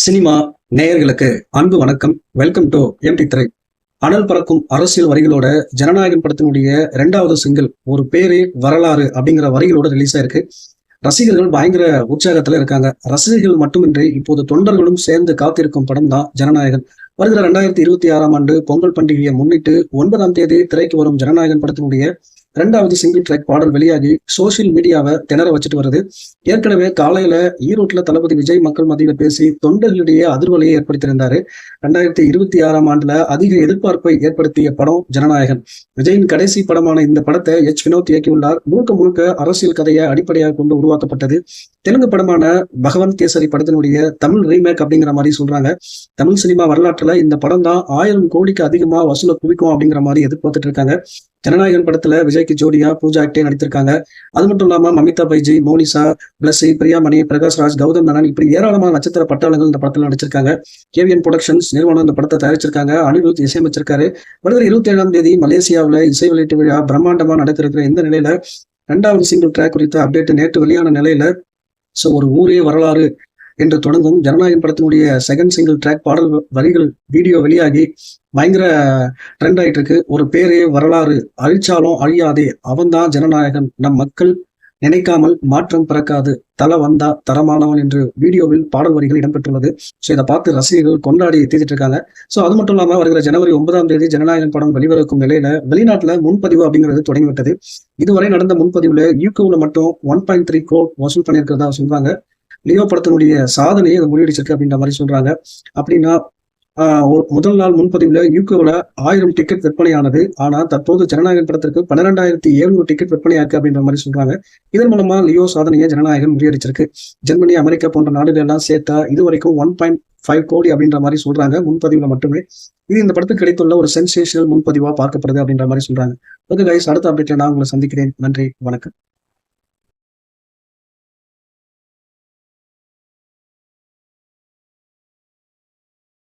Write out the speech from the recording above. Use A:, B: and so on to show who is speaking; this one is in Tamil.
A: சினிமா நேயர்களுக்கு அன்பு வணக்கம். வெல்கம் டு எம்டி திரை. அனல் பறக்கும் அரசியல் வரிகளோட ஜனநாயகம் படத்தினுடைய 2வது சிங்கிள் ஒரு பேரே வரலாறு அப்படிங்கிற வரிகளோட ரிலீஸ் ஆயிருக்கு. ரசிகர்கள் பயங்கர உற்சாகத்துல இருக்காங்க. ரசிகர்கள் மட்டுமின்றி இப்போது தொண்டர்களும் சேர்ந்து காத்திருக்கும் படம் தான் ஜனநாயகன். வருகிற 2026ஆம் ஆண்டு பொங்கல் பண்டிகையை முன்னிட்டு 9ஆம் தேதி திரைக்கு வரும் ஜனநாயகன் படத்தினுடைய 2வது சிங்கிள் ட்ராக் பாடல் வெளியாகி சோசியல் மீடியாவை திணற வச்சுட்டு வருது. ஏற்கனவே காலையில ஈரோட்டுல தளபதி விஜய் மக்கள் மத்தியில பேசி தொண்டர்களிடையே அதிர்வலையை ஏற்படுத்தியிருந்தாரு. 2026ஆம் ஆண்டுல அதிக எதிர்பார்ப்பை ஏற்படுத்திய படம் ஜனநாயகன். விஜயின் கடைசி படமான இந்த படத்தை வினோத் இயக்கியுள்ளார். முழுக்க முழுக்க அரசியல் கதையை அடிப்படையாக கொண்டு உருவாக்கப்பட்டது. தெலுங்கு படமான பகவந்த் கேசரி படத்தினுடைய தமிழ் ரீமேக் அப்படிங்கிற மாதிரி சொல்றாங்க. தமிழ் சினிமா வரலாற்றுல இந்த படம் தான் 1000 கோடிக்கு அதிகமா வசூலை குவிக்கும் அப்படிங்கிற மாதிரி எதிர்பார்த்துட்டு இருக்காங்க. ஜனநாயகன் படத்துல விஜய்க்கு ஜோடியா பூஜா ஆக்டே நடித்திருக்காங்க. அது மட்டும் இல்லாம மமிதா பைஜி, மோனிசா, பிளஸி, பிரியாமணி, பிரகாஷ்ராஜ், கௌதம் மேனன் இப்படி ஏராளமான நட்சத்திர பட்டாளங்கள் இந்த படத்துல நடிச்சிருக்காங்க. கேவிஎன் புரொடக்ஷன்ஸ் நிறுவனம் இந்த படத்தை தயாரிச்சிருக்காங்க. அனிருத் இசையமைச்சிருக்காரு. வருகிற 27ஆம் தேதி மலேசியாவில் இசை வெளியீட்டு விழா பிரம்மாண்டமா நடத்திருக்கிற இந்த நிலையில 2வது சிங்கிள் ட்ராக் குறித்த அப்டேட் நேற்று வெளியான நிலையில ஒரு ஊரே வரலாறு என்று தொடங்கும் ஜனநாயகன் படத்தினுடைய செகண்ட் சிங்கிள் ட்ராக் பாடல் வரிகள் வீடியோ வெளியாகி பயங்கர ட்ரெண்ட் ஆயிட்டு இருக்கு. ஒரு பேரே வரலாறு, அழிச்சாலும் அழியாதே, அவன்தான் ஜனநாயகன், நம் மக்கள் நினைக்காமல் மாற்றம் பிறக்காது, தலை வந்தா தரமானவன் என்று வீடியோவில் பாடல் வரிகள் இடம்பெற்றுள்ளது. இதை பார்த்து ரசிகர்கள் கொண்டாடி தீர்த்துட்டு இருக்காங்க. அது மட்டும் இல்லாம வருகிற ஜனவரி 9ஆம் தேதி ஜனநாயகன் படம் வெளிவருக்கும் நிலையில வெளிநாட்டுல முன்பதிவு அப்படிங்கிறது தொடங்கிவிட்டது. இதுவரை நடந்த முன்பதிவுல யூகேல மட்டும் 1.3 crore வசூல் பண்ணியிருக்கிறதா சொல்றாங்க. லியோ படத்தினுடைய சாதனையை அதை முறியடிச்சிருக்கு அப்படின்ற மாதிரி சொல்றாங்க. அப்படின்னா முதல் நாள் முன்பதிவுல யூகேல 1000 டிக்கெட் விற்பனையானது. ஆனா தற்போது ஜனநாயகன் படத்திற்கு 12,700 டிக்கெட் விற்பனையாக்கு அப்படின்ற மாதிரி சொல்றாங்க. இதன் மூலமா லியோ சாதனையை ஜனநாயகன் முறியடிச்சிருக்கு. ஜெர்மனி, அமெரிக்கா போன்ற நாடுகள் எல்லாம் சேர்த்தா இதுவரைக்கும் 1.5 கோடி அப்படின்ற மாதிரி சொல்றாங்க முன்பதிவுல மட்டுமே. இது இந்த படத்துக்கு கிடைத்துள்ள ஒரு சென்சேஷனல் முன்பதிவா பார்க்கப்படுது அப்படின்ற மாதிரி சொல்றாங்க. ஓகே கைஸ், அடுத்த அப்டேட்ல நான் உங்களை சந்திக்கிறேன். நன்றி, வணக்கம்.